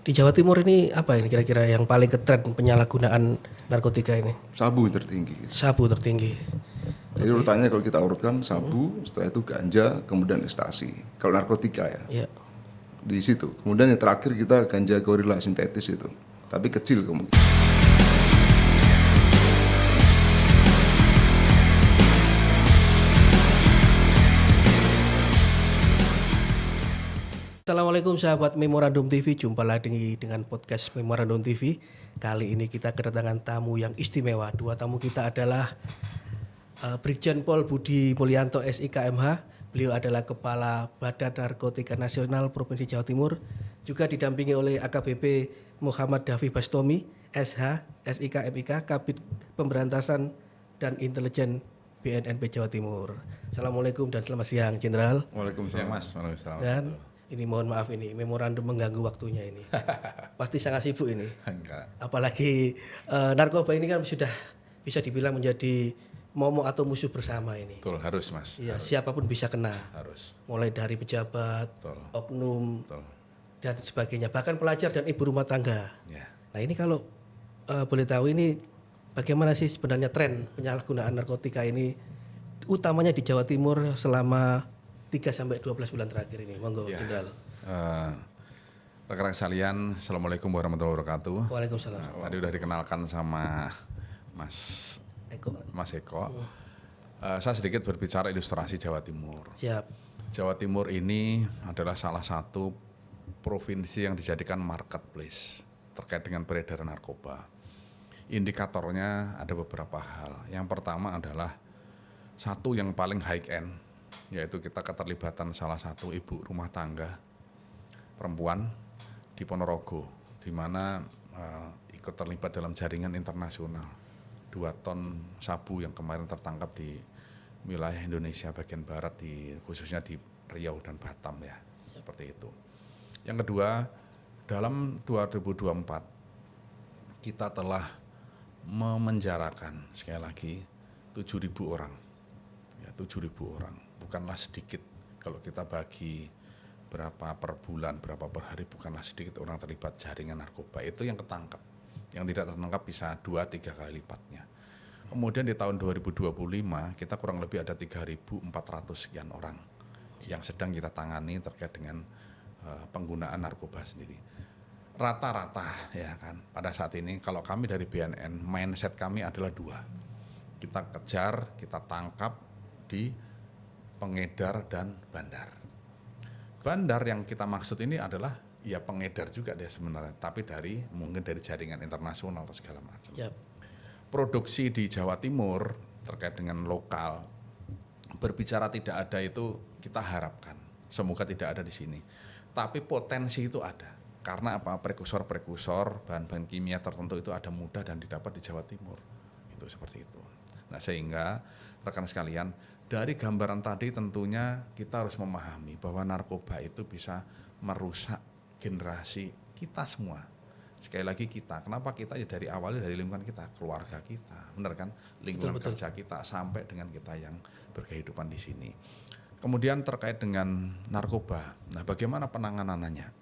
Di Jawa Timur ini apa ini kira-kira yang paling ketren penyalahgunaan narkotika ini? Sabu tertinggi. Sabu tertinggi. Jadi urutannya kalau kita urutkan sabu, setelah itu ganja, kemudian ekstasi. Kalau narkotika ya, Ya. di situ. Kemudian yang terakhir kita ganja gorila sintetis itu, tapi kecil kemungkinan. Assalamualaikum sahabat Memorandum TV, jumpa lagi dengan podcast Memorandum TV. Kali ini kita kedatangan tamu yang istimewa. Dua tamu kita adalah Brigjen Pol Budi Mulyanto SIKMH. Beliau adalah Kepala Badan Narkotika Nasional Provinsi Jawa Timur. Juga didampingi oleh AKBP Muhammad Davi Bastomi, SH, SIKMIK, Kabid Pemberantasan dan Intelijen BNNP Jawa Timur. Assalamualaikum dan selamat siang, Jenderal. Waalaikumsalam. Mas, waalaikumsalam. Dan ini mohon maaf ini memorandum mengganggu waktunya ini. Pasti sangat sibuk ini. Enggak. Apalagi narkoba ini kan sudah bisa dibilang menjadi momok atau musuh bersama ini. Betul, harus Mas. Iya, siapapun bisa kena. Harus. Mulai dari pejabat, Betul. oknum, Betul. dan sebagainya. Bahkan pelajar dan ibu rumah tangga. Ya. Nah ini kalau boleh tahu ini bagaimana sih sebenarnya tren penyalahgunaan narkotika ini utamanya di Jawa Timur selama 3-12 bulan terakhir ini. Monggo, Ya. Jenderal. Rekan-rekan sekalian, Assalamualaikum warahmatullahi wabarakatuh. Waalaikumsalam. Tadi udah dikenalkan sama Mas Eko. Saya sedikit berbicara ilustrasi Jawa Timur. Siap. Jawa Timur ini adalah salah satu provinsi yang dijadikan marketplace terkait dengan peredaran narkoba. Indikatornya ada beberapa hal. Yang pertama adalah satu yang paling high end, yaitu kita keterlibatan salah satu ibu rumah tangga perempuan di Ponorogo, di mana ikut terlibat dalam jaringan internasional 2 ton sabu yang kemarin tertangkap di wilayah Indonesia bagian barat, khususnya di Riau dan Batam ya, seperti itu. Yang kedua, dalam 2024 kita telah memenjarakan sekali lagi 7.000 orang, ya 7.000 orang, bukanlah sedikit. Kalau kita bagi berapa per bulan, berapa per hari, bukanlah sedikit orang terlibat jaringan narkoba. Itu yang ketangkap. Yang tidak tertangkap bisa 2-3 kali lipatnya. Kemudian di tahun 2025 kita kurang lebih ada 3.400 sekian orang yang sedang kita tangani terkait dengan penggunaan narkoba sendiri. Rata-rata ya kan, pada saat ini kalau kami dari BNN, mindset kami adalah 2. Kita kejar, kita tangkap di pengedar dan bandar. Bandar yang kita maksud ini adalah ya pengedar juga dia sebenarnya, tapi mungkin dari jaringan internasional atau segala macam. Siap. Produksi di Jawa Timur terkait dengan lokal, berbicara tidak ada itu kita harapkan, semoga tidak ada di sini. Tapi potensi itu ada, karena apa? Prekursor-prekursor bahan-bahan kimia tertentu itu ada mudah dan didapat di Jawa Timur, itu seperti itu. Nah sehingga rekan sekalian, dari gambaran tadi tentunya kita harus memahami bahwa narkoba itu bisa merusak generasi kita semua. Sekali lagi kita, kenapa kita ya dari awalnya dari lingkungan kita, keluarga kita, benar kan? Lingkungan Betul. kerja kita sampai dengan kita yang berkehidupan di sini. Kemudian terkait dengan narkoba, nah bagaimana penanganannya?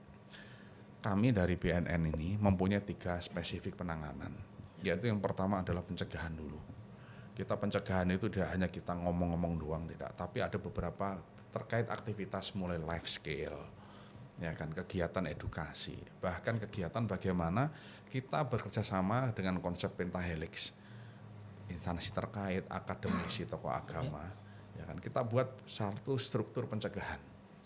Kami dari BNN ini mempunyai 3 spesifik penanganan, yaitu yang pertama adalah pencegahan dulu. Kita pencegahan itu tidak hanya kita ngomong-ngomong doang, tidak, tapi ada beberapa terkait aktivitas mulai life skill, ya kan, kegiatan edukasi, bahkan kegiatan bagaimana kita bekerja sama dengan konsep pentahelix, instansi terkait, akademisi, tokoh agama, ya kan, kita buat satu struktur pencegahan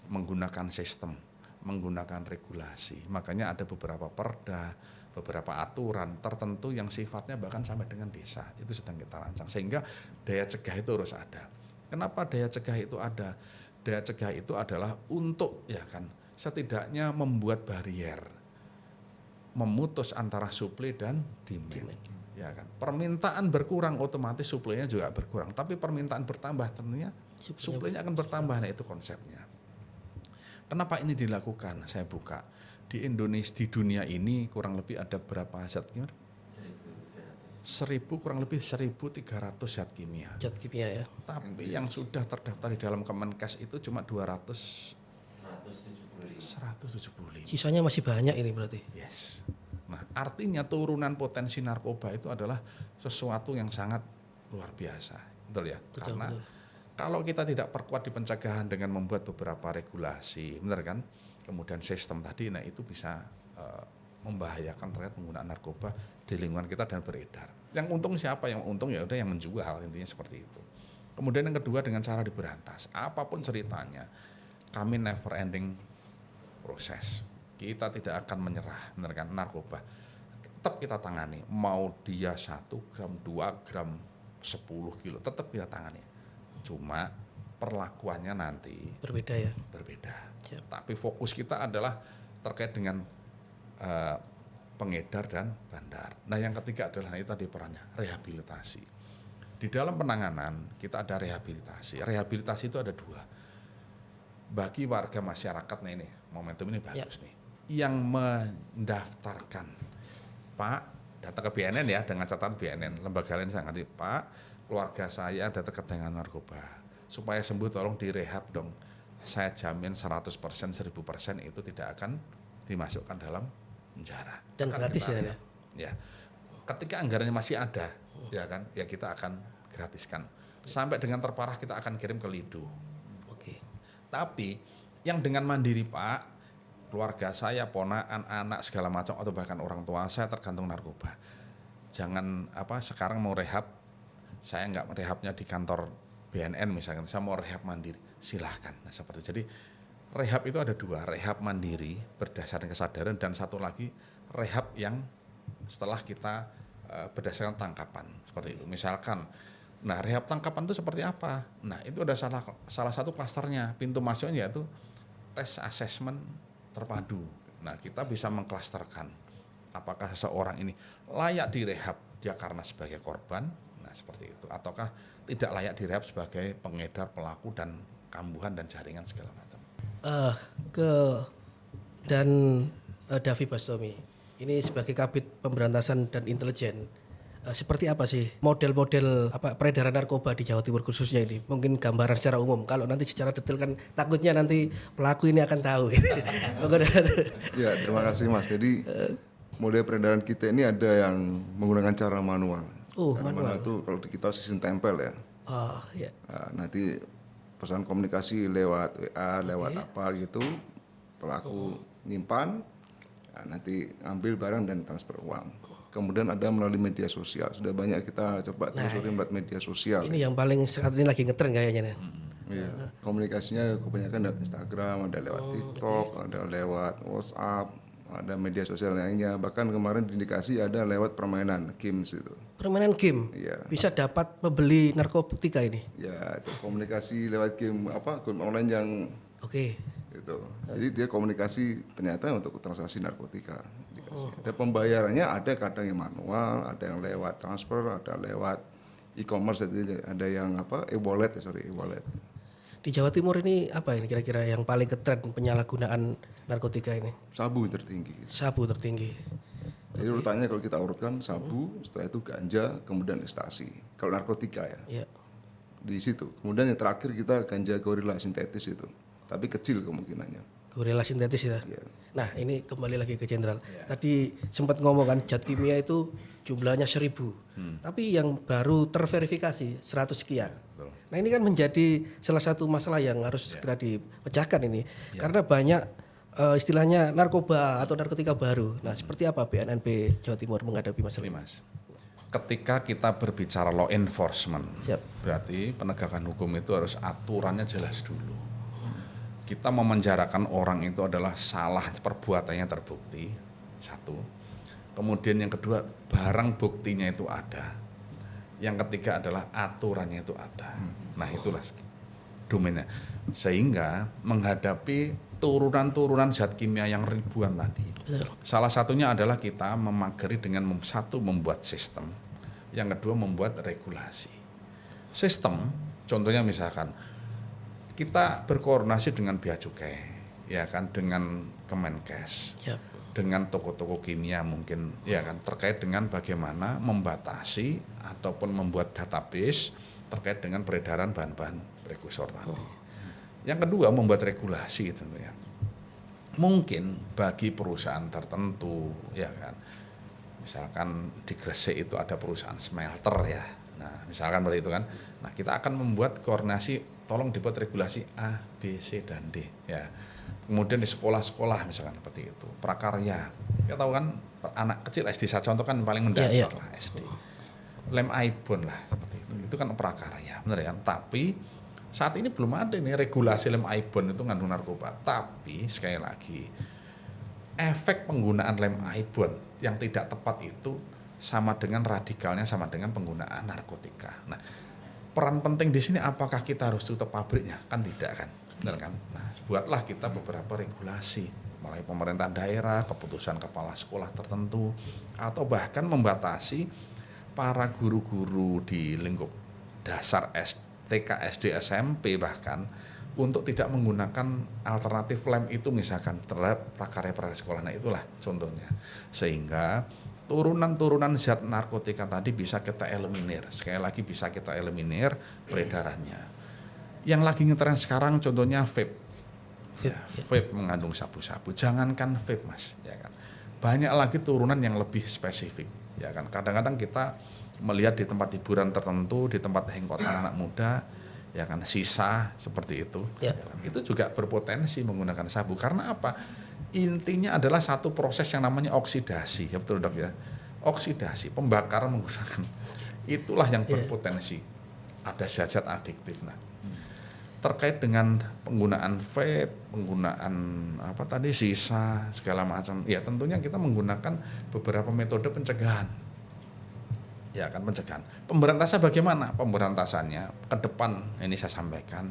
menggunakan sistem, menggunakan regulasi. Makanya ada beberapa perda, beberapa aturan tertentu yang sifatnya bahkan sampai dengan desa, itu sedang kita rancang sehingga daya cegah itu harus ada. Kenapa daya cegah itu ada? Daya cegah itu adalah untuk ya kan setidaknya membuat barier, memutus antara supply dan demand. Ya kan, permintaan berkurang otomatis suplainya juga berkurang, tapi permintaan bertambah tentunya suplainya akan bertambah. Nah itu konsepnya. Kenapa ini dilakukan? Saya buka di Indonesia, di dunia ini kurang lebih ada berapa zat kimia? 1.000 kurang lebih 1.300 zat kimia. Zat kimia ya. Tapi yang sudah terdaftar di dalam Kemenkes itu cuma 200 175. Sisanya masih banyak ini berarti. Yes. Nah, artinya turunan potensi narkoba itu adalah sesuatu yang sangat luar biasa. Betul ya? Karena kalau kita tidak perkuat di pencegahan dengan membuat beberapa regulasi, benar kan? Kemudian sistem tadi, nah itu bisa membahayakan terkait penggunaan narkoba di lingkungan kita dan beredar. Yang untung siapa? Yang untung ya udah yang menjual, intinya seperti itu. Kemudian yang kedua dengan cara diberantas. Apapun ceritanya, kami never ending proses. Kita tidak akan menyerah, benar kan? Narkoba tetap kita tangani. Mau dia 1 gram, 2 gram, 10 kilo, tetap kita tangani. Cuma perlakuannya nanti Berbeda ya. berbeda. Siap. Tapi fokus kita adalah terkait dengan pengedar dan bandar. Nah yang ketiga adalah itu tadi perannya rehabilitasi. Di dalam penanganan kita ada rehabilitasi. Rehabilitasi itu ada 2. Bagi warga masyarakat, nah ini momentum ini bagus nih. Yang mendaftarkan, Pak, datang ke BNN ya dengan catatan BNN, lembaga lain sangat Pak, keluarga saya ada terkait dengan narkoba. Supaya sembuh tolong direhab dong. Saya jamin 100%, 1000% itu tidak akan dimasukkan dalam penjara. Dan Akan gratis kita, ya. ya. Ketika anggarannya masih ada, ya kan, ya kita akan gratiskan. Sampai dengan terparah kita akan kirim ke Lido. Oke. Tapi yang dengan mandiri Pak, keluarga saya, ponakan, anak segala macam atau bahkan orang tua saya tergantung narkoba. Jangan sekarang mau rehab, saya nggak rehabnya di kantor BNN misalkan, saya mau rehab mandiri, silahkan. Nah seperti itu. Jadi rehab itu ada 2, rehab mandiri berdasarkan kesadaran dan satu lagi rehab yang setelah kita berdasarkan tangkapan seperti itu. Misalkan, nah rehab tangkapan itu seperti apa? Nah itu ada salah satu klasternya, pintu masuknya yaitu tes asesmen terpadu. Nah kita bisa mengklasterkan apakah seseorang ini layak direhab dia karena sebagai korban, nah seperti itu, ataukah tidak layak direhab sebagai pengedar, pelaku dan kambuhan dan jaringan segala macam. Davi Bastomi, ini sebagai Kabid Pemberantasan dan Intelijen, seperti apa sih model-model peredaran narkoba di Jawa Timur khususnya ini? Mungkin gambaran secara umum. Kalau nanti secara detail kan takutnya nanti pelaku ini akan tahu. Ya, terima kasih Mas. Jadi model peredaran kita ini ada yang menggunakan cara manual. Cara manual itu kalau di kita sistem tempel ya. Oh, ya. Nah, nanti pesan komunikasi lewat WA, lewat apa gitu, pelaku nyimpan, nah, nanti ambil barang dan transfer uang. Kemudian ada melalui media sosial, sudah banyak kita coba telusuri melalui media sosial. Ini yang paling saat ini lagi ngetren kayaknya. Iya. Komunikasinya kebanyakan lewat Instagram, ada lewat TikTok, ada lewat WhatsApp, ada media sosial lainnya. Bahkan kemarin diindikasi ada lewat permainan games itu. Permainan game bisa dapat pembeli narkotika ini. Ya, itu komunikasi lewat game game online yang gitu. Jadi dia komunikasi ternyata untuk transaksi narkotika. Ada pembayarannya, ada kadang yang manual, ada yang lewat transfer, ada lewat e-commerce, ada yang e-wallet. Di Jawa Timur ini apa ini kira-kira yang paling ketren penyalahgunaan narkotika ini? Sabu tertinggi. Sabu tertinggi. Jadi urutannya kalau kita urutkan sabu, setelah itu ganja, kemudian ekstasi. Kalau narkotika ya. Di situ. Kemudian yang terakhir kita ganja gorila sintetis itu. Tapi kecil kemungkinannya. Gorila sintetis ya. Nah ini kembali lagi ke Jenderal. Tadi sempat ngomong kan zat kimia itu jumlahnya 1000. Tapi yang baru terverifikasi 100 sekian. Nah ini kan menjadi salah satu masalah yang harus segera dipecahkan ini. Karena banyak istilahnya narkoba atau narkotika baru. Nah seperti apa BNNB Jawa Timur menghadapi masalah ini? Mas, ketika kita berbicara law enforcement, berarti penegakan hukum itu harus aturannya jelas dulu. Kita memenjarakan orang itu adalah salah perbuatannya terbukti, satu. Kemudian yang kedua, barang buktinya itu ada. Yang ketiga adalah aturannya itu ada. Nah itulah domainnya. Sehingga menghadapi turunan-turunan zat kimia yang ribuan tadi. Salah satunya adalah kita memagari dengan satu membuat sistem. Yang kedua membuat regulasi. Sistem, contohnya misalkan kita berkoordinasi dengan Bea Cukai, ya kan, dengan Kemenkes, dengan toko-toko kimia mungkin, ya kan, terkait dengan bagaimana membatasi ataupun membuat database terkait dengan peredaran bahan-bahan prekursor tadi. Yang kedua membuat regulasi tentunya. mungkin bagi perusahaan tertentu, ya kan, misalkan di Gresik itu ada perusahaan smelter ya, nah misalkan seperti itu kan, nah kita akan membuat koordinasi, tolong dibuat regulasi A, B, C, dan D ya. Kemudian di sekolah-sekolah misalkan seperti itu, prakarya, kita tahu kan anak kecil SD saja contoh kan paling mendasar lah SD, lem ibon lah seperti itu kan prakarya, benar ya. Tapi saat ini belum ada nih regulasi lem ibon itu ngandung narkoba. Tapi sekali lagi, efek penggunaan lem ibon yang tidak tepat itu sama dengan radikalnya sama dengan penggunaan narkotika. Nah, peran penting di sini apakah kita harus tutup pabriknya? Kan tidak kan, benar kan? Nah, buatlah kita beberapa regulasi, mulai pemerintah daerah, keputusan kepala sekolah tertentu, atau bahkan membatasi para guru-guru di lingkup dasar TK, SD, SMP bahkan untuk tidak menggunakan alternatif lem itu misalkan terhadap prakarya-prakarya sekolah. Nah itulah contohnya. Sehingga turunan-turunan zat narkotika tadi bisa kita eliminir. Sekali lagi bisa kita eliminir peredarannya. Yang lagi ngetren sekarang contohnya vape. Vape mengandung sabu-sabu. Jangankan vape Mas, ya kan. Banyak lagi turunan yang lebih spesifik, ya kan. Kadang-kadang kita melihat di tempat hiburan tertentu, di tempat hengkotan anak muda, ya kan, sisa seperti itu. Ya kan? Itu juga berpotensi menggunakan sabu. Karena apa? Intinya adalah satu proses yang namanya oksidasi, ya betul Dok ya. Oksidasi, pembakaran menggunakan. Itulah yang berpotensi ada zat-zat adiktif. Nah, terkait dengan penggunaan vape, penggunaan apa tadi sisa segala macam, ya tentunya kita menggunakan beberapa metode pencegahan. Ya kan, pencegahan. Pemberantasan bagaimana? Pemberantasannya ke depan ini saya sampaikan,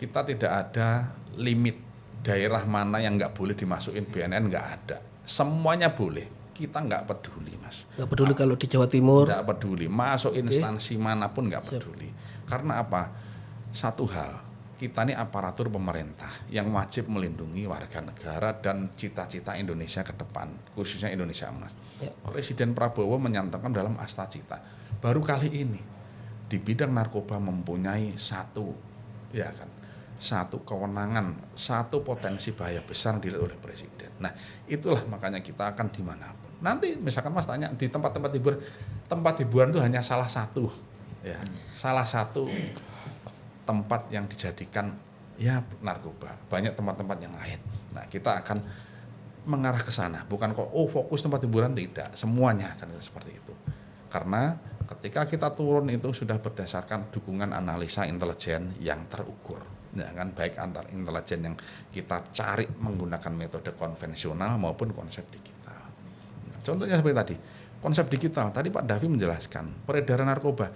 kita tidak ada limit daerah mana yang nggak boleh dimasukin BNN, nggak ada. Semuanya boleh. Kita nggak peduli Mas. Nggak peduli kalau di Jawa Timur. Nggak peduli. Masuk instansi manapun nggak peduli. Karena apa? Satu hal, kita ini aparatur pemerintah yang wajib melindungi warga negara dan cita-cita Indonesia ke depan, khususnya Indonesia Emas. Presiden Prabowo menyatakan dalam Astacita, baru kali ini di bidang narkoba mempunyai satu kewenangan, satu potensi bahaya besar dilihat oleh Presiden. Nah, itulah makanya kita akan dimanapun. Nanti misalkan Mas tanya di tempat-tempat hiburan itu hanya salah satu, ya, salah satu tempat yang dijadikan ya narkoba. Banyak tempat-tempat yang lain. Nah, kita akan mengarah ke sana. Bukan kok fokus tempat hiburan, tidak. Semuanya akan seperti itu. Karena ketika kita turun itu sudah berdasarkan dukungan analisa intelijen yang terukur. Ya kan, baik antar intelijen yang kita cari menggunakan metode konvensional maupun konsep digital. Nah, contohnya seperti tadi, konsep digital. Tadi Pak Davi menjelaskan peredaran narkoba.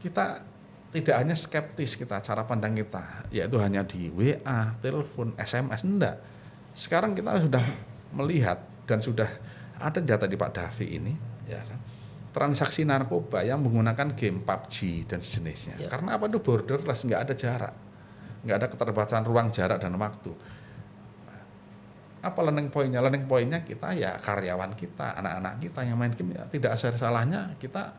Kita tidak hanya skeptis kita, cara pandang kita, yaitu hanya di WA, telepon, SMS, enggak. Sekarang kita sudah melihat dan sudah ada data di Pak Davi ini, ya kan, transaksi narkoba yang menggunakan game PUBG dan sejenisnya. Ya. Karena apa itu borderless, nggak ada jarak, nggak ada keterbatasan ruang, jarak dan waktu. Apa learning point-nya? Learning point-nya kita ya karyawan kita, anak-anak kita yang main game ya tidak ada salahnya kita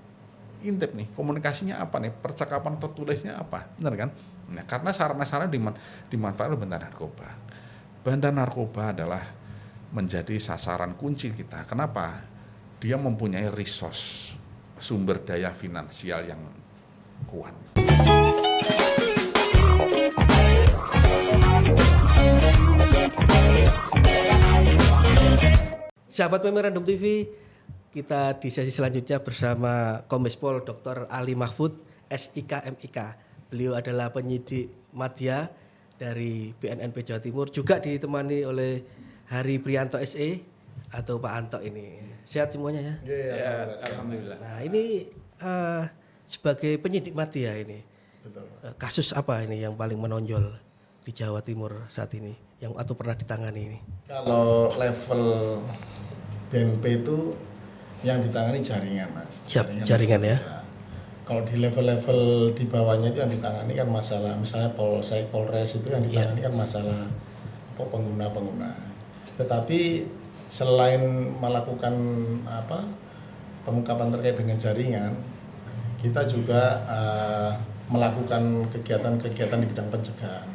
intip nih, komunikasinya apa nih, percakapan tertulisnya apa, benar kan? Nah, karena sarana-sarana dimanfaatkan oleh bandar narkoba. Bandar narkoba adalah menjadi sasaran kunci kita. Kenapa? Dia mempunyai resource, sumber daya finansial yang kuat. Sahabat Memorandum TV, kita di sesi selanjutnya bersama Kombes Pol Dr. Ali Mahfud, SIK MIK. Beliau adalah penyidik madya dari BNNP Jawa Timur, juga ditemani oleh Hari Prianto SE atau Pak Anto ini. Sehat semuanya ya? Ya, alhamdulillah. Nah, ini sebagai penyidik madya ini, betul. Kasus apa ini yang paling menonjol di Jawa Timur saat ini, yang atau pernah ditangani ini? Kalau level BNP itu yang ditangani jaringan, Mas. Jaringan ya. Kalau di level-level di bawahnya itu yang ditangani kan masalah, misalnya Polsek, Polres itu yang ditangani kan masalah pengguna-pengguna. Tetapi selain melakukan pengungkapan terkait dengan jaringan, kita juga melakukan kegiatan-kegiatan di bidang pencegahan.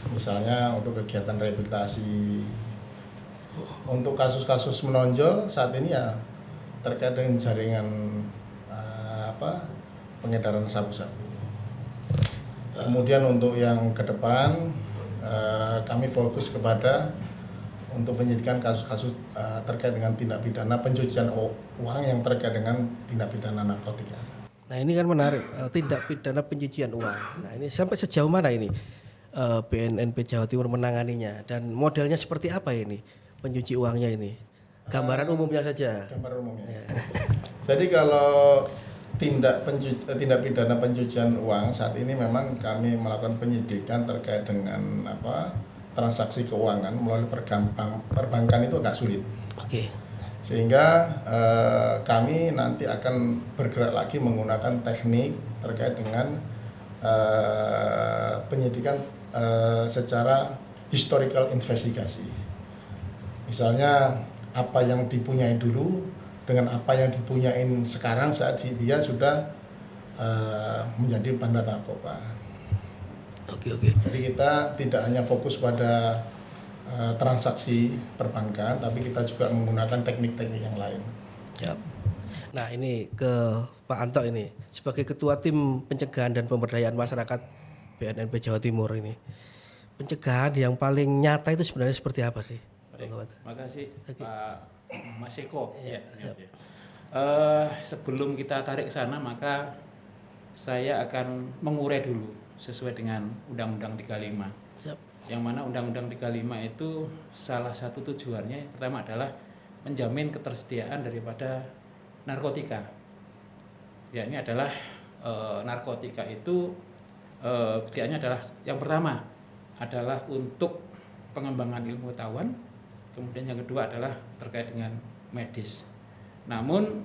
Misalnya untuk kegiatan rehabilitasi Untuk kasus-kasus menonjol saat ini ya terkait dengan jaringan pengedaran sabu-sabu. Kemudian untuk yang ke depan kami fokus kepada untuk penyidikan kasus-kasus terkait dengan tindak pidana pencucian uang yang terkait dengan tindak pidana narkotika. Nah ini kan menarik, tindak pidana pencucian uang. Nah ini sampai sejauh mana ini BNNP Jawa Timur menanganinya dan modelnya seperti apa ini pencuci uangnya ini? Gambaran umumnya saja. Gambaran umumnya. Ya. Jadi kalau tindak pidana pencucian uang saat ini memang kami melakukan penyidikan terkait dengan transaksi keuangan melalui perbankan itu agak sulit. Oke. Sehingga kami nanti akan bergerak lagi menggunakan teknik terkait dengan penyidikan secara historical investigasi. Misalnya apa yang dipunyai dulu dengan apa yang dipunyain sekarang saat dia sudah menjadi bandar narkoba. Oke. Jadi kita tidak hanya fokus pada transaksi perbankan, tapi kita juga menggunakan teknik-teknik yang lain. Ya. Nah ini ke Pak Anto ini sebagai Ketua Tim Pencegahan dan Pemberdayaan Masyarakat BNNP Jawa Timur ini, pencegahan yang paling nyata itu sebenarnya seperti apa sih? Baik, terima kasih Pak Mas Eko. Ya. Sebelum kita tarik ke sana, maka saya akan mengurai dulu sesuai dengan Undang-Undang 35. Siap. Yang mana Undang-Undang 35 itu salah satu tujuannya pertama adalah menjamin ketersediaan daripada narkotika. Ya, ini adalah narkotika itu kerjaannya adalah yang pertama adalah untuk pengembangan ilmu pengetahuan, kemudian yang kedua adalah terkait dengan medis. Namun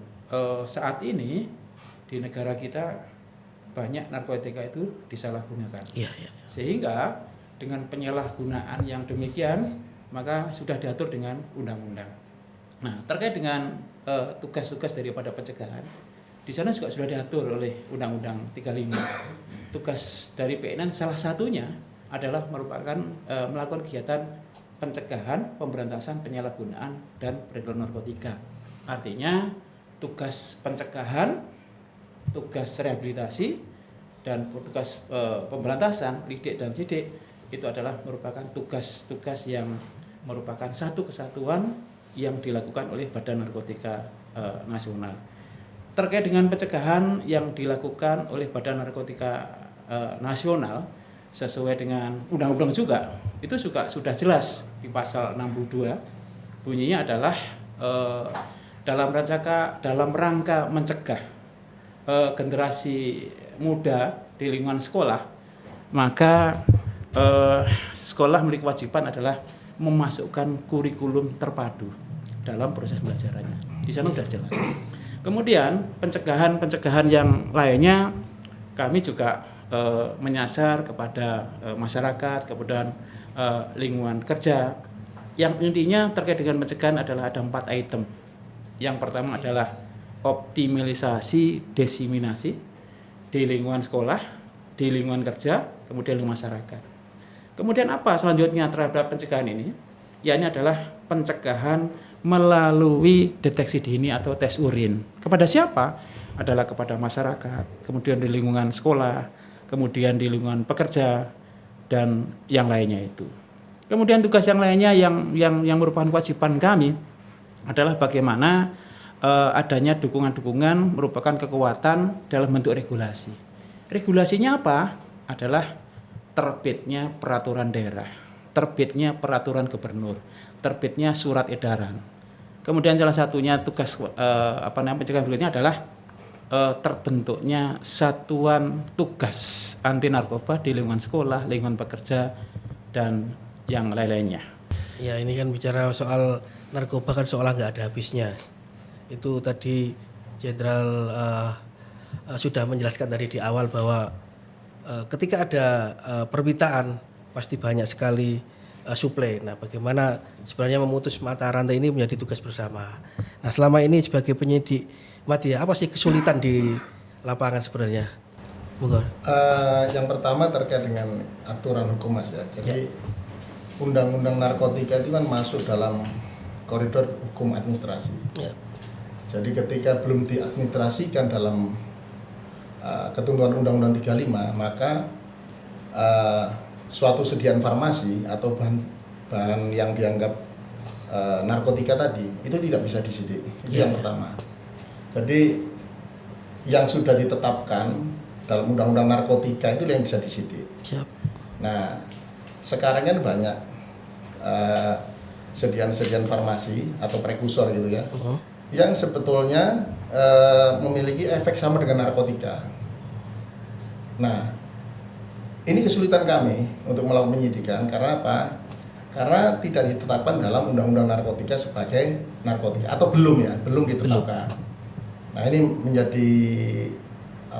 saat ini di negara kita banyak narkotika itu disalahgunakan. Iya. Sehingga dengan penyalahgunaan yang demikian maka sudah diatur dengan undang-undang. Nah, terkait dengan tugas-tugas daripada pencegahan, di sana juga sudah diatur oleh Undang-Undang 35. Tugas dari PNN salah satunya adalah merupakan melakukan kegiatan pencegahan, pemberantasan penyalahgunaan dan peredaran narkotika. Artinya tugas pencegahan, tugas rehabilitasi dan tugas pemberantasan lidik dan sidik itu adalah merupakan tugas-tugas yang merupakan satu kesatuan yang dilakukan oleh Badan Narkotika Nasional. Terkait dengan pencegahan yang dilakukan oleh Badan Narkotika Nasional sesuai dengan undang-undang juga, itu juga sudah jelas di pasal 62 bunyinya adalah dalam rangka mencegah generasi muda di lingkungan sekolah, maka sekolah memiliki kewajiban adalah memasukkan kurikulum terpadu dalam proses belajarannya. Di sana sudah jelas. Kemudian pencegahan yang lainnya kami juga menyasar kepada masyarakat, kemudian lingkungan kerja. Yang intinya terkait dengan pencegahan adalah ada 4 item. Yang pertama adalah optimalisasi diseminasi di lingkungan sekolah, di lingkungan kerja, kemudian lingkungan masyarakat. Kemudian apa selanjutnya terhadap pencegahan ini? Ya, ini adalah pencegahan melalui deteksi dini atau tes urin. Kepada siapa? Adalah kepada masyarakat, kemudian di lingkungan sekolah, kemudian di lingkungan pekerja, dan yang lainnya itu. Kemudian tugas yang lainnya yang merupakan kewajiban kami adalah bagaimana adanya dukungan-dukungan merupakan kekuatan dalam bentuk regulasi. Regulasinya apa? Adalah terbitnya peraturan daerah, terbitnya peraturan gubernur, terbitnya surat edaran. Kemudian salah satunya tugas pencegahan berikutnya adalah terbentuknya satuan tugas anti narkoba di lingkungan sekolah, lingkungan pekerja, dan yang lain-lainnya. Ya, ini kan bicara soal narkoba kan seolah nggak ada habisnya. Itu tadi Jenderal sudah menjelaskan tadi di awal bahwa ketika ada permintaan pasti banyak sekali suplai. Nah, bagaimana sebenarnya memutus mata rantai ini menjadi tugas bersama. Nah, selama ini sebagai penyidik, Matia, apa sih kesulitan di lapangan sebenarnya? Yang pertama terkait dengan aturan hukum, Mas ya. Jadi Undang-Undang Narkotika itu kan masuk dalam koridor hukum administrasi. Ya. Jadi ketika belum diadministrasikan dalam ketentuan Undang-Undang 35, maka suatu sediaan farmasi atau bahan yang dianggap narkotika tadi itu tidak bisa disidik. Itu yang pertama. Jadi yang sudah ditetapkan dalam Undang-Undang Narkotika itu yang bisa disidik. Siap. Nah, sekarang kan banyak sediaan-sediaan farmasi atau prekursor gitu ya, yang sebetulnya memiliki efek sama dengan narkotika. Nah, ini kesulitan kami untuk melakukan penyidikan karena apa? Karena tidak ditetapkan dalam Undang-Undang Narkotika sebagai narkotika atau belum ditetapkan. Nah, ini menjadi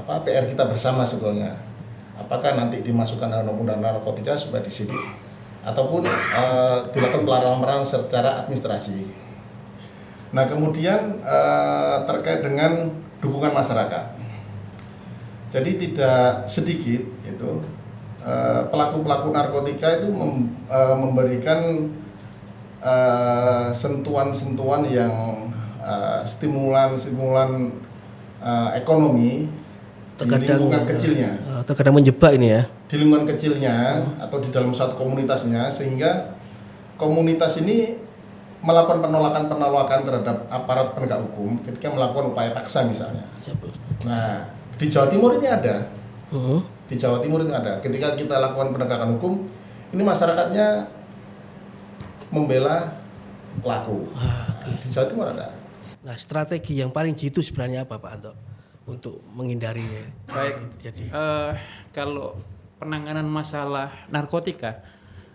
PR kita bersama sebetulnya. Apakah nanti dimasukkan dalam Undang-Undang Narkotika supaya disidik ataupun dilakukan pelarangan secara administrasi. Nah, kemudian terkait dengan dukungan masyarakat. Jadi tidak sedikit itu pelaku-pelaku narkotika itu memberikan sentuhan-sentuhan yang stimulan ekonomi di lingkungan kecilnya. Terkadang menjebak ini ya. Di lingkungan kecilnya atau di dalam satu komunitasnya, sehingga komunitas ini melakukan penolakan terhadap aparat penegak hukum ketika melakukan upaya paksa misalnya. Nah, di Jawa Timur ini ada. Di Jawa Timur ini ada. Ketika kita lakukan penegakan hukum, ini masyarakatnya membela pelaku. Di Jawa Timur ada. Nah, strategi yang paling jitu sebenarnya apa Pak Anto untuk menghindari jadi kalau penanganan masalah narkotika,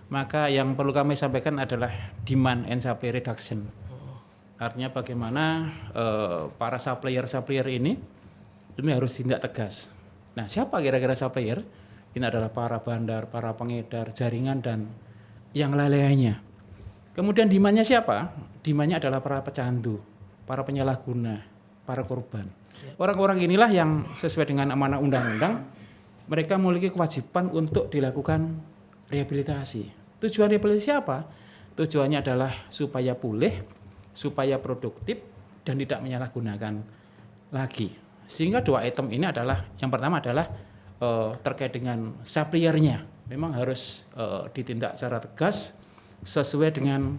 maka yang perlu kami sampaikan adalah demand and supply reduction. Artinya bagaimana para supplier ini harus tindak tegas. Nah, siapa kira-kira supplier? Ini adalah para bandar, para pengedar, jaringan dan yang lain-lainnya. Kemudian demand-nya siapa? Demand-nya adalah para pecandu, para penyalahguna, para korban. Orang-orang inilah yang sesuai dengan amanah undang-undang, mereka memiliki kewajiban untuk dilakukan rehabilitasi. Tujuan rehabilitasi apa? Tujuannya adalah supaya pulih, supaya produktif, dan tidak menyalahgunakan lagi. Sehingga dua item ini adalah, yang pertama adalah terkait dengan suppliernya. Memang harus ditindak secara tegas sesuai dengan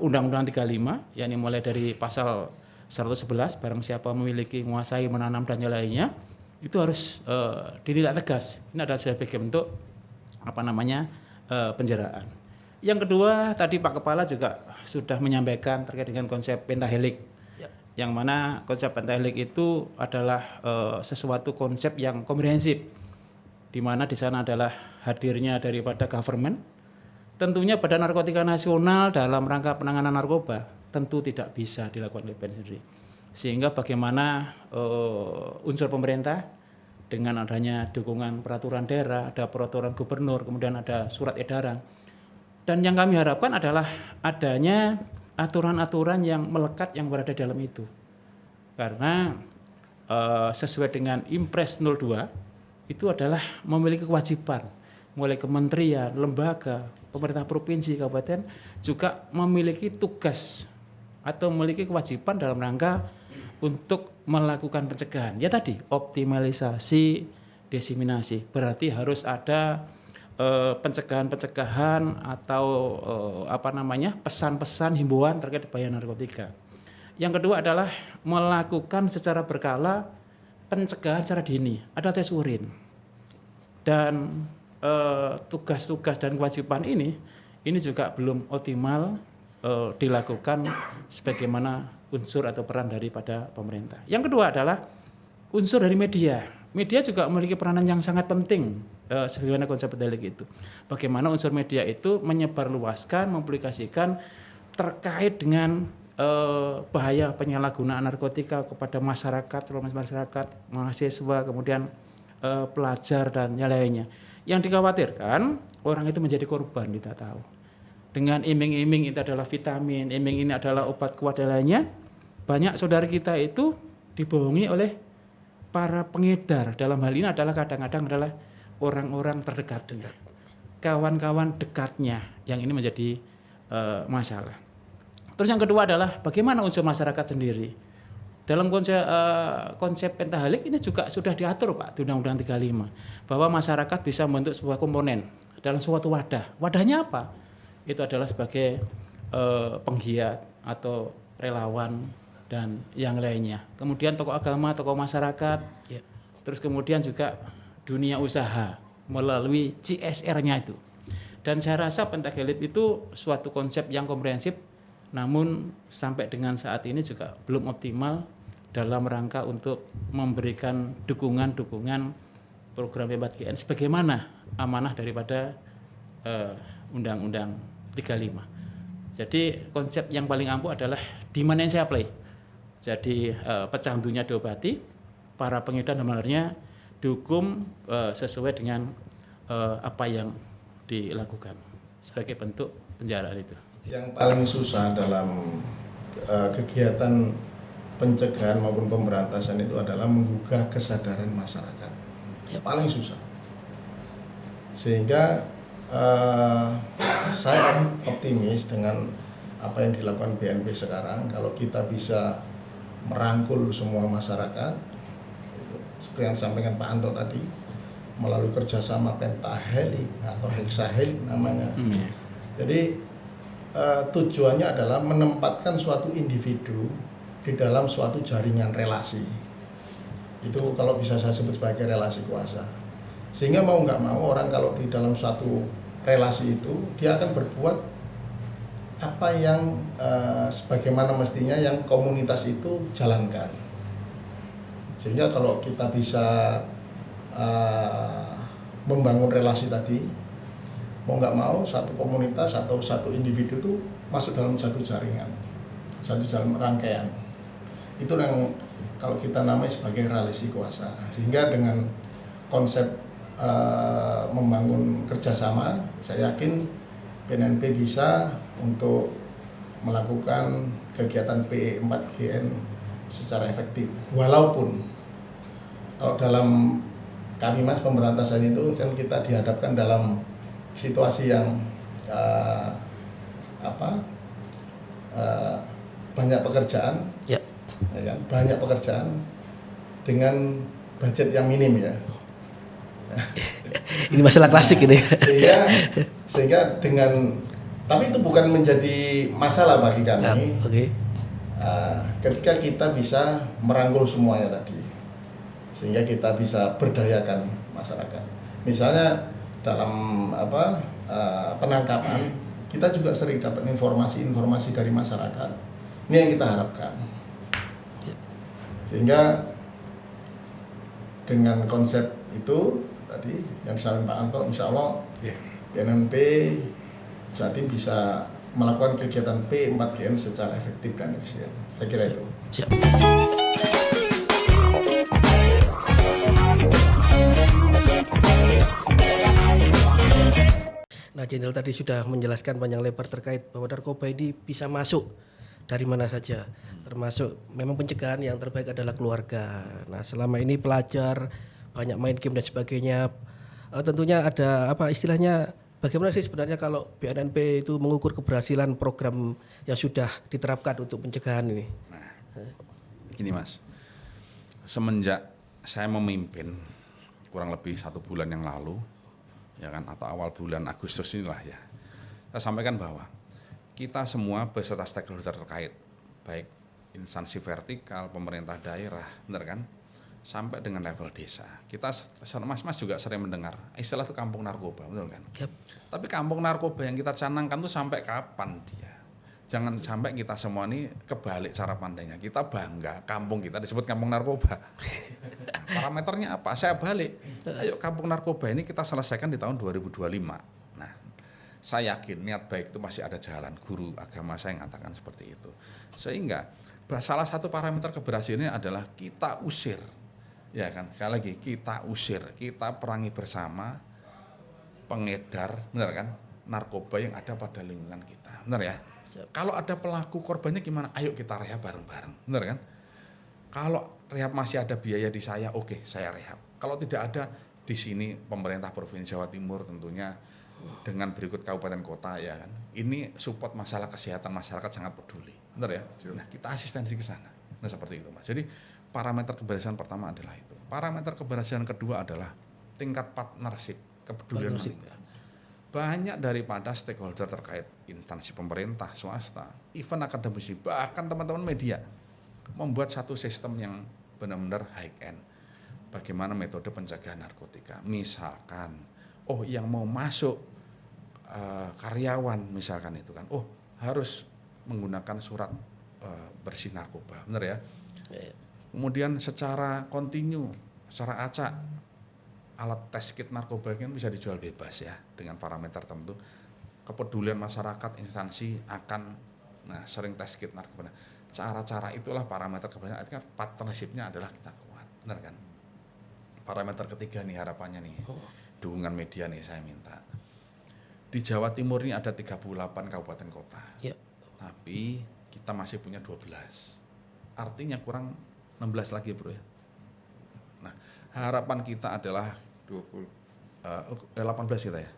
Undang-Undang 35, yakni mulai dari pasal 111, barang siapa memiliki, menguasai, menanam dan yang lainnya, itu harus ditindak tegas. Ini adalah sebagai bentuk penjaraan. Yang kedua, tadi Pak Kepala juga sudah menyampaikan terkait dengan konsep pentahelik. Yang mana konsep pentahelik itu adalah sesuatu konsep yang komprehensif, di mana di sana adalah hadirnya daripada government. Tentunya Badan Narkotika Nasional dalam rangka penanganan narkoba tentu tidak bisa dilakukan oleh BNN sendiri. Sehingga bagaimana unsur pemerintah dengan adanya dukungan peraturan daerah, ada peraturan gubernur, kemudian ada surat edaran. Dan yang kami harapkan adalah adanya aturan-aturan yang melekat yang berada dalam itu. Karena sesuai dengan Impres 02 itu adalah memiliki kewajiban mulai kementerian, lembaga, pemerintah provinsi, kabupaten juga memiliki tugas atau memiliki kewajiban dalam rangka untuk melakukan pencegahan. Ya tadi, optimalisasi, diseminasi. Berarti harus ada pencegahan atau pesan-pesan himbauan terkait bahaya narkotika. Yang kedua adalah melakukan secara berkala pencegahan secara dini. Ada tes urin. Dan tugas-tugas dan kewajiban ini juga belum optimal dilakukan sebagaimana unsur atau peran daripada pemerintah. Yang kedua adalah unsur dari media. Media juga memiliki peranan yang sangat penting sebagaimana konsep pentahelik itu. Bagaimana unsur media itu menyebarluaskan, mempublikasikan terkait dengan bahaya penyalahgunaan narkotika kepada masyarakat, mahasiswa, kemudian pelajar dan yang lainnya. Yang dikhawatirkan orang itu menjadi korban, tidak tahu. Dengan iming-iming itu adalah vitamin, iming ini adalah obat kuat dan lainnya, banyak saudara kita itu dibohongi oleh para pengedar. Dalam hal ini adalah kadang-kadang adalah orang-orang terdekat, kawan-kawan dekatnya, yang ini menjadi masalah. Terus yang kedua adalah bagaimana unsur masyarakat sendiri. Dalam konsep pentahalik ini juga sudah diatur Pak di Undang-Undang 35 bahwa masyarakat bisa membentuk sebuah komponen dalam suatu wadah. Wadahnya apa? Itu adalah sebagai penggiat atau relawan dan yang lainnya. Kemudian tokoh agama, tokoh masyarakat, terus kemudian juga dunia usaha melalui CSR-nya itu. Dan saya rasa pentahelix itu suatu konsep yang komprehensif, namun sampai dengan saat ini juga belum optimal dalam rangka untuk memberikan dukungan program P4GN sebagaimana amanah daripada Undang-Undang 35. Jadi konsep yang paling ampuh adalah demand and supply. Jadi pecandunya diobati, para pengedar sebenarnya dihukum sesuai dengan apa yang dilakukan sebagai bentuk penjaraan itu. Yang paling susah dalam kegiatan pencegahan maupun pemberantasan itu adalah menggugah kesadaran masyarakat. Paling susah. Sehingga saya optimis dengan apa yang dilakukan BNP sekarang, kalau kita bisa merangkul semua masyarakat, seperti yang disampaikan Pak Anto tadi, melalui kerjasama pentahelix atau hexahelix namanya. Jadi tujuannya adalah menempatkan suatu individu di dalam suatu jaringan relasi. Itu kalau bisa saya sebut sebagai relasi kuasa. Sehingga mau nggak mau orang kalau di dalam suatu relasi itu dia akan berbuat apa yang sebagaimana mestinya yang komunitas itu jalankan. Sehingga kalau kita bisa membangun relasi tadi, mau nggak mau satu komunitas atau satu individu itu masuk dalam satu jaringan, satu jalan rangkaian. Itu yang kalau kita namai sebagai relasi kuasa. Sehingga dengan konsep membangun kerjasama, saya yakin PNNP bisa untuk melakukan kegiatan P4GN secara efektif. Walaupun kalau dalam kami Mas pemberantasan itu kan kita dihadapkan dalam situasi yang banyak pekerjaan, ya kan? Banyak pekerjaan dengan budget yang minim ya. Ini masalah klasik ini. Sehingga dengan, tapi itu bukan menjadi masalah bagi kami. Ketika kita bisa merangkul semuanya tadi, sehingga kita bisa berdayakan masyarakat. Misalnya dalam penangkapan, kita juga sering dapat informasi dari masyarakat. Ini yang kita harapkan. Sehingga dengan konsep itu tadi yang disampaikan Pak Anto, insya Allah PNNP Jatim bisa melakukan kegiatan P4GN secara efektif dan efisien. Saya kira itu. Siap. Nah, Jenderal tadi sudah menjelaskan panjang lebar terkait bahwa narkoba ini bisa masuk dari mana saja, termasuk memang pencegahan yang terbaik adalah keluarga. Nah, selama ini pelajar banyak main game dan sebagainya. Tentunya ada apa istilahnya? Bagaimana sih sebenarnya kalau BNNP itu mengukur keberhasilan program yang sudah diterapkan untuk pencegahan ini? Nah, ini Mas, semenjak saya memimpin kurang lebih 1 bulan yang lalu, ya kan, atau awal bulan Agustus inilah ya, saya sampaikan bahwa kita semua beserta stakeholder terkait, baik instansi vertikal, pemerintah daerah, benar kan, sampai dengan level desa. Kita mas juga sering mendengar istilah itu kampung narkoba, betul kan? Yep. Tapi kampung narkoba yang kita canangkan itu sampai kapan dia? Jangan sampai kita semua ini kebalik cara pandangnya. Kita bangga kampung kita disebut kampung narkoba. Nah, parameternya apa? Saya balik. Ayo kampung narkoba ini kita selesaikan di tahun 2025. Nah, saya yakin niat baik itu masih ada jalan. Guru agama saya mengatakan seperti itu. Sehingga salah satu parameter keberhasilannya adalah kita usir. Ya kan, sekali lagi kita usir, kita perangi bersama pengedar, benar kan, narkoba yang ada pada lingkungan kita, benar ya. Kalau ada pelaku korbannya gimana? Ayo kita rehab bareng-bareng, benar kan. Kalau rehab masih ada biaya di saya, oke, saya rehab. Kalau tidak ada, di sini pemerintah Provinsi Jawa Timur tentunya dengan berikut kabupaten kota ya kan. Ini support masalah kesehatan masyarakat sangat peduli. Benar ya? Nah, kita asistensi ke sana. Nah, seperti itu, Mas. Jadi parameter keberhasilan pertama adalah itu. Parameter keberhasilan kedua adalah tingkat partnership, kepedulian mereka. Banyak daripada stakeholder terkait instansi pemerintah, swasta, event akademisi, bahkan teman-teman media membuat satu sistem yang benar-benar high end. Bagaimana metode pencegahan narkotika? Misalkan, yang mau masuk karyawan misalkan itu kan, harus menggunakan surat bersih narkoba, benar ya? Kemudian secara kontinu, secara acak, alat tes kit narkoba kan bisa dijual bebas ya dengan parameter tertentu. Kepedulian masyarakat instansi akan sering tes kit narkoba. Nah, cara-cara itulah parameter keberhasilan. Artinya partnership-nya adalah kita kuat, benar kan? Parameter ketiga nih harapannya nih, dukungan media nih saya minta. Di Jawa Timur ini ada 38 kabupaten kota, tapi kita masih punya 12. Artinya kurang 16 lagi bro ya. Nah harapan kita adalah 18 kita ya,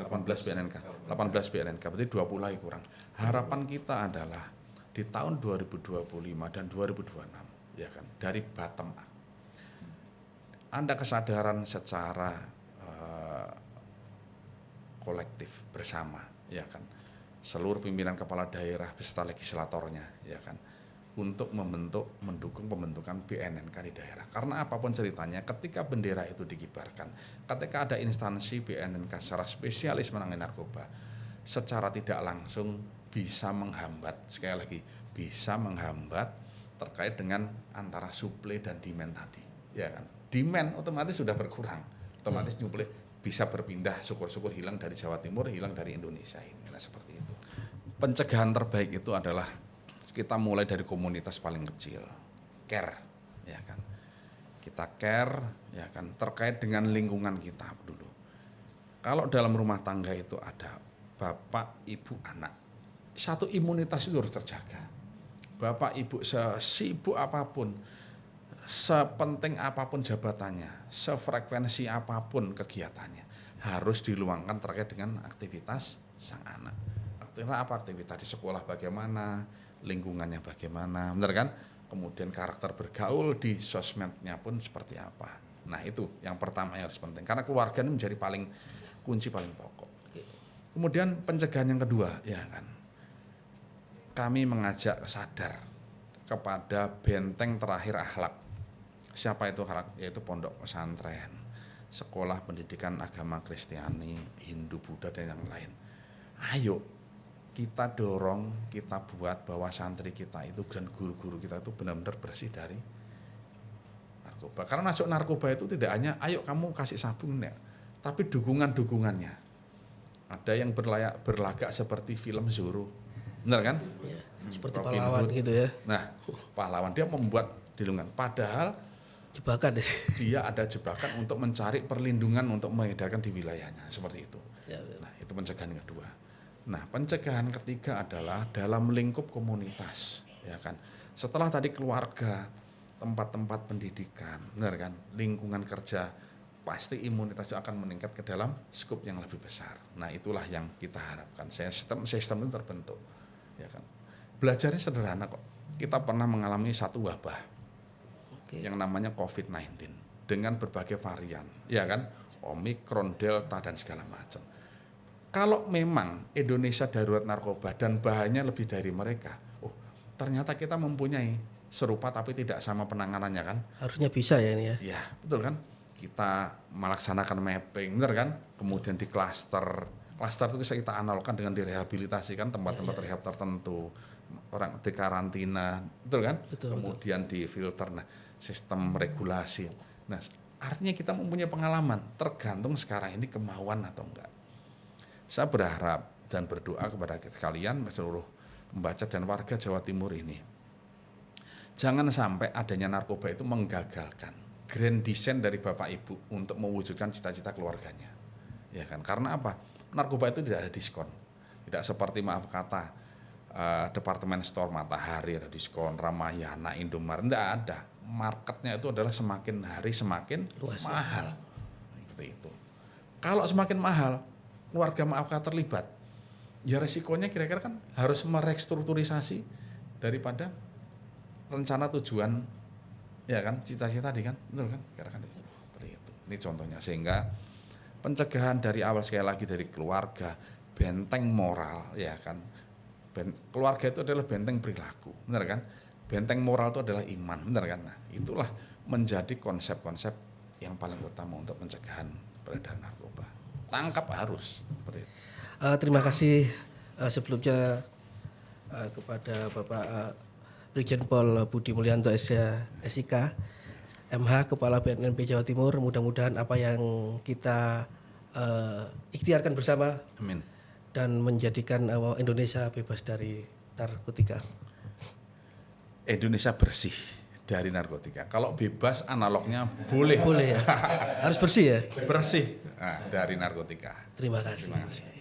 18 BNNK, 18 BNNK, berarti 20 lagi kurang. Harapan kita adalah di tahun 2025 dan 2026 ya kan, dari bottom up. Ada kesadaran secara kolektif bersama ya kan, seluruh pimpinan kepala daerah beserta legislatornya ya kan, untuk mendukung pembentukan BNNK di daerah. Karena apapun ceritanya, ketika bendera itu dikibarkan, ketika ada instansi BNNK secara spesialis menangani narkoba, secara tidak langsung bisa menghambat, sekali lagi bisa menghambat terkait dengan antara supply dan demand tadi ya kan. Demand otomatis sudah berkurang, otomatis supply bisa berpindah, syukur-syukur hilang dari Jawa Timur, hilang dari Indonesia ini. Nah, seperti itu. Pencegahan terbaik itu adalah kita mulai dari komunitas paling kecil, care, ya kan. Kita care, ya kan, terkait dengan lingkungan kita dulu. Kalau dalam rumah tangga itu ada bapak, ibu, anak, satu imunitas itu harus terjaga. Bapak, ibu sesibuk apapun, sepenting apapun jabatannya, sefrekuensi apapun kegiatannya, harus diluangkan terkait dengan aktivitas sang anak. Artinya apa? Aktivitas di sekolah bagaimana, lingkungannya bagaimana, benar kan? Kemudian karakter bergaul di sosmednya pun seperti apa. Nah itu yang pertama yang harus penting, karena keluarga ini menjadi kunci paling pokok. Kemudian pencegahan yang kedua, ya kan, kami mengajak sadar kepada benteng terakhir akhlak. Siapa itu akhlak? Yaitu pondok pesantren, sekolah pendidikan agama Kristiani, Hindu, Buddha dan yang lain. Ayo kita dorong, kita buat bahwa santri kita itu dan guru-guru kita itu benar-benar bersih dari narkoba. Karena masuk narkoba itu tidak hanya ayo kamu kasih sabun ya, tapi dukungannya. Ada yang berlagak seperti film Zorro, benar kan? Ya, seperti pahlawan gitu ya. Nah, pahlawan dia membuat dilungan, padahal jebakan dia ada jebakan untuk mencari perlindungan untuk mengedarkan di wilayahnya, seperti itu. Ya, nah itu pencegahan yang kedua. Nah pencegahan ketiga adalah dalam lingkup komunitas ya kan, setelah tadi keluarga, tempat-tempat pendidikan, benar kan, lingkungan kerja, pasti imunitas itu akan meningkat ke dalam skup yang lebih besar. Nah itulah yang kita harapkan, sistem itu terbentuk ya kan. Belajarnya sederhana kok, kita pernah mengalami satu wabah yang namanya COVID-19 dengan berbagai varian, ya kan, Omikron, Delta dan segala macam. Kalau memang Indonesia darurat narkoba dan bahannya lebih dari mereka, ternyata kita mempunyai serupa tapi tidak sama penanganannya kan? Harusnya bisa ya ini ya. Ya betul kan? Kita melaksanakan mapping, benar kan? Kemudian di klaster itu bisa kita analogkan dengan direhabilitasi kan, tempat-tempat rehab tertentu, orang di karantina, betul kan? Kemudian di filter, nah sistem regulasi. Nah artinya kita mempunyai pengalaman, tergantung sekarang ini kemauan atau enggak. Saya berharap dan berdoa kepada sekalian, seluruh pembaca dan warga Jawa Timur ini, jangan sampai adanya narkoba itu menggagalkan grand design dari Bapak Ibu untuk mewujudkan cita-cita keluarganya. Ya kan? Karena apa? Narkoba itu tidak ada diskon. Tidak seperti maaf kata departemen store Matahari ada diskon, Ramayana, Indomaret, tidak ada. Marketnya itu adalah semakin hari semakin luas, mahal. Seperti itu. Kalau semakin mahal, keluarga maafkah terlibat, ya resikonya kira-kira kan harus merestrukturisasi daripada rencana tujuan, ya kan, cita-cita tadi kan, betul kan, kira-kira seperti itu. Ini contohnya, sehingga pencegahan dari awal sekali lagi dari keluarga, benteng moral, ya kan, keluarga itu adalah benteng perilaku, benar kan, benteng moral itu adalah iman, benar kan, nah itulah menjadi konsep-konsep yang paling utama untuk pencegahan peredaran narkoba. Tangkap harus seperti itu. Terima kasih sebelumnya kepada Bapak Brigjen Pol Budi Mulyanto SIK, MH, Kepala BNNP Jawa Timur. Mudah-mudahan apa yang kita ikhtiarkan bersama, Amin. dan menjadikan Indonesia bebas dari narkotika. Indonesia bersih dari narkotika. Kalau bebas analognya boleh. Boleh ya. Harus bersih ya. Bersih dari narkotika. Terima kasih. Terima kasih.